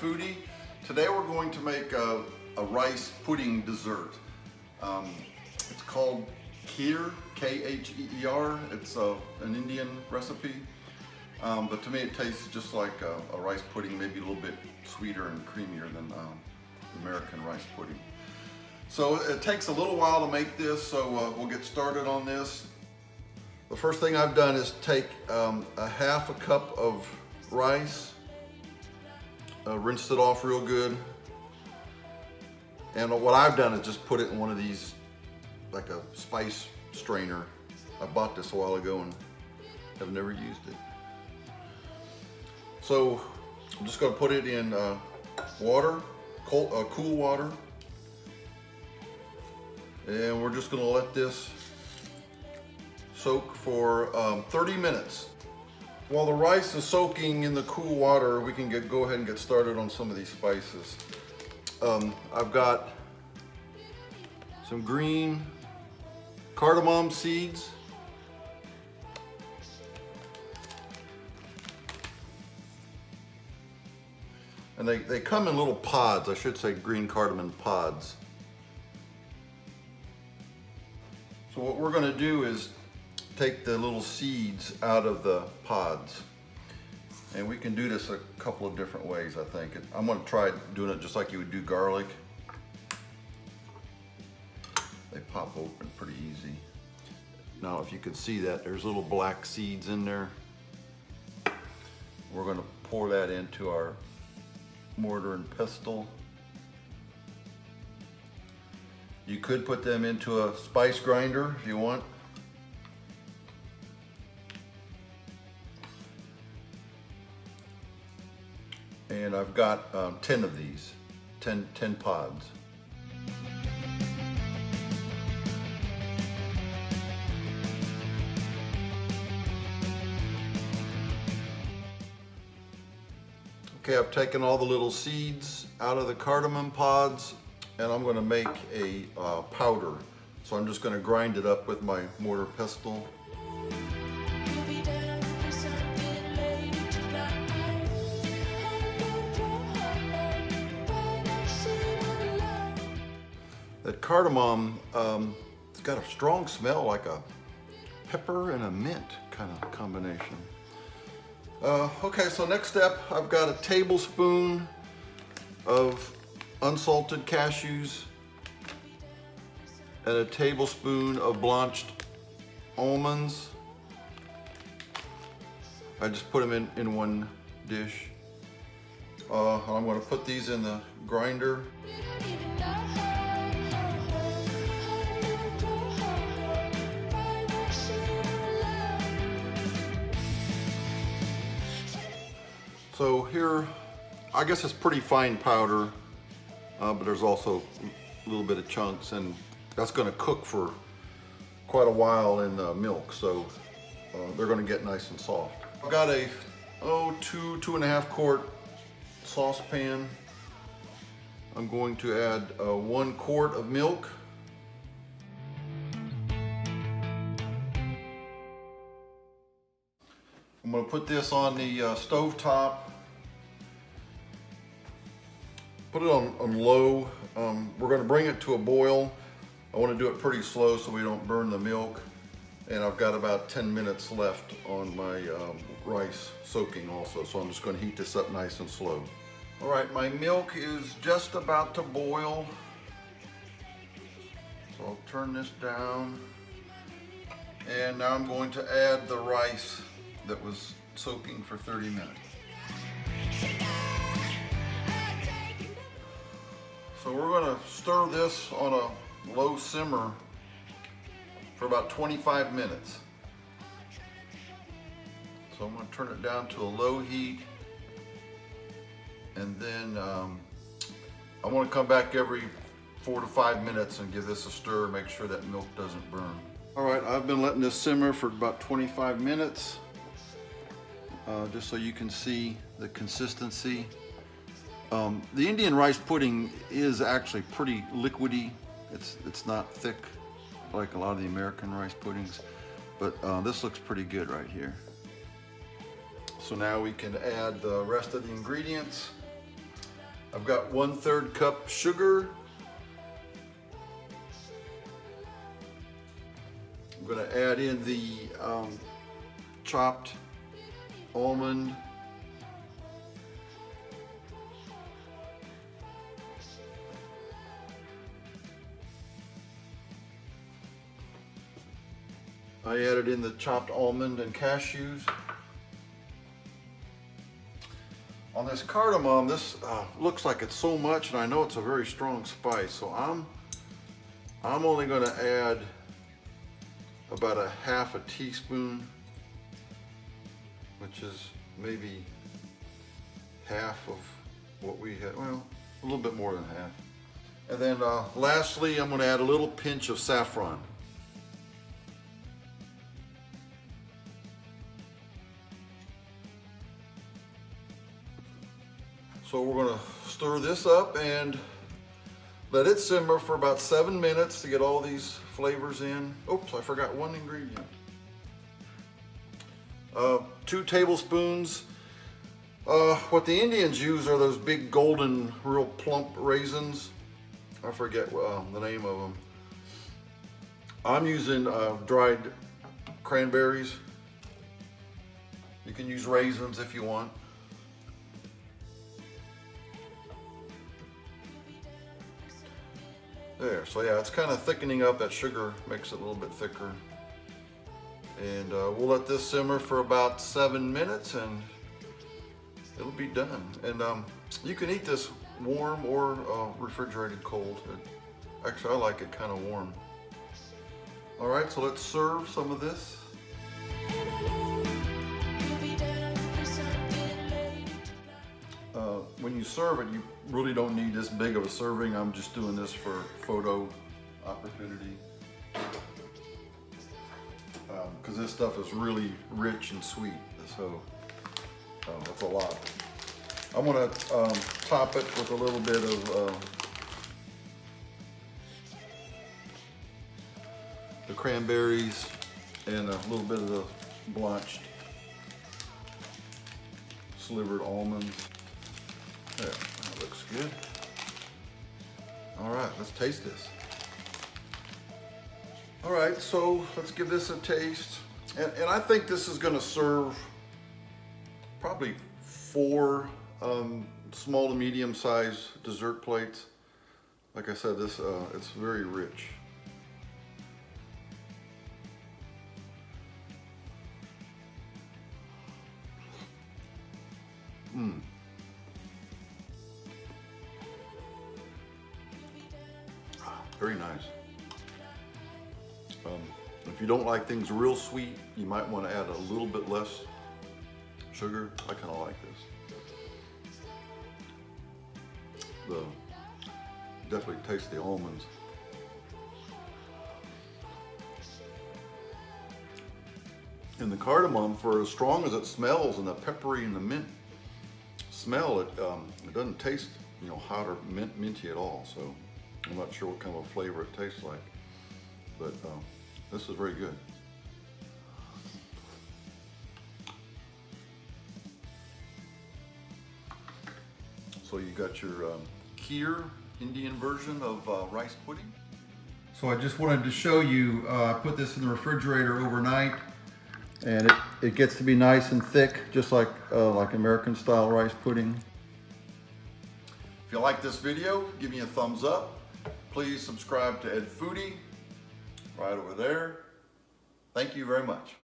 Foodie. Today we're going to make a rice pudding dessert. It's called Kheer, K-H-E-E-R. It's an Indian recipe, but to me it tastes just like a rice pudding, maybe a little bit sweeter and creamier than American rice pudding. So it takes a little while to make this, so we'll get started on this. The first thing I've done is take a half a cup of rice, rinsed it off real good, and what I've done is just put it in one of these, like a spice strainer. I bought this a while ago and have never used it. So I'm just going to put it in water, cool water, and we're just going to let this soak for 30 minutes. While the rice is soaking in the cool water, we can go ahead and get started on some of these spices. I've got some green cardamom seeds, and they come in little pods. I should say green cardamom pods. So what we're going to do is take the little seeds out of the pods, and we can do this a couple of different ways. I think I'm going to try doing it just like you would do garlic. They pop open pretty easy. Now if you could see that there's little black seeds in there, we're going to pour that into our mortar and pestle. You could put them into a spice grinder if you want. And I've got 10 of these, 10 pods. Okay, I've taken all the little seeds out of the cardamom pods, and I'm going to make a powder. So I'm just going to grind it up with my mortar pestle. That cardamom, it's got a strong smell, like a pepper and a mint kind of combination. Okay, so next step, I've got a tablespoon of unsalted cashews and a tablespoon of blanched almonds. I just put them in one dish. I'm going to put these in the grinder. So here, I guess it's pretty fine powder, but there's also a little bit of chunks, and that's going to cook for quite a while in the milk, so they're going to get nice and soft. I've got a 2.5 quart saucepan. I'm going to add 1 quart of milk. I'm going to put this on the stove top. Put it on low. We're going to bring it to a boil. I want to do it pretty slow so we don't burn the milk. And I've got about 10 minutes left on my rice soaking also, so I'm just going to heat this up nice and slow. All right, my milk is just about to boil. So I'll turn this down. And now I'm going to add the rice that was soaking for 30 minutes. So we're going to stir this on a low simmer for about 25 minutes. So I'm going to turn it down to a low heat, and then I want to come back every 4 to 5 minutes and give this a stir, make sure that milk doesn't burn. All right, I've been letting this simmer for about 25 minutes. Just so you can see the consistency. The Indian rice pudding is actually pretty liquidy. It's not thick like a lot of the American rice puddings, but this looks pretty good right here. So now we can add the rest of the ingredients. I've got 1/3 cup sugar. I'm going to add in the chopped almond. I added in the chopped almond and cashews. On this cardamom, this looks like it's so much, and I know it's a very strong spice, so I'm only going to add about a 1/2 teaspoon, which is maybe half of what we had, well, a little bit more than half. And then lastly, I'm going to add a little pinch of saffron. So we're going to stir this up and let it simmer for about 7 minutes to get all these flavors in. Oops, I forgot one ingredient. 2 tablespoons. What the Indians use are those big golden, real plump raisins. I forget the name of them. I'm using dried cranberries. You can use raisins if you want. There, so yeah, it's kind of thickening up. That sugar makes it a little bit thicker. And we'll let this simmer for about 7 minutes and it'll be done. And you can eat this warm or refrigerated cold. Actually, I like it kind of warm. All right, so let's serve some of this. When you serve it, you really don't need this big of a serving. I'm just doing this for photo opportunity. Because this stuff is really rich and sweet, so that's a lot. I'm gonna top it with a little bit of the cranberries and a little bit of the blanched slivered almonds. There, that looks good. All right, let's taste this. All right, so let's give this a taste. And I think this is gonna serve probably 4 small to medium sized dessert plates. Like I said, this it's very rich. Very nice. If you don't like things real sweet, you might want to add a little bit less sugar. I kind of like this. Definitely taste the almonds. And the cardamom, for as strong as it smells, and the peppery and the mint smell, it doesn't taste, you know, hot or minty at all. So I'm not sure what kind of flavor it tastes like, but this is very good. So you got your Kheer Indian version of rice pudding. So I just wanted to show you, I put this in the refrigerator overnight, and it gets to be nice and thick, just like American style rice pudding. If you like this video, give me a thumbs up. Please subscribe to Ed Foodie right over there. Thank you very much.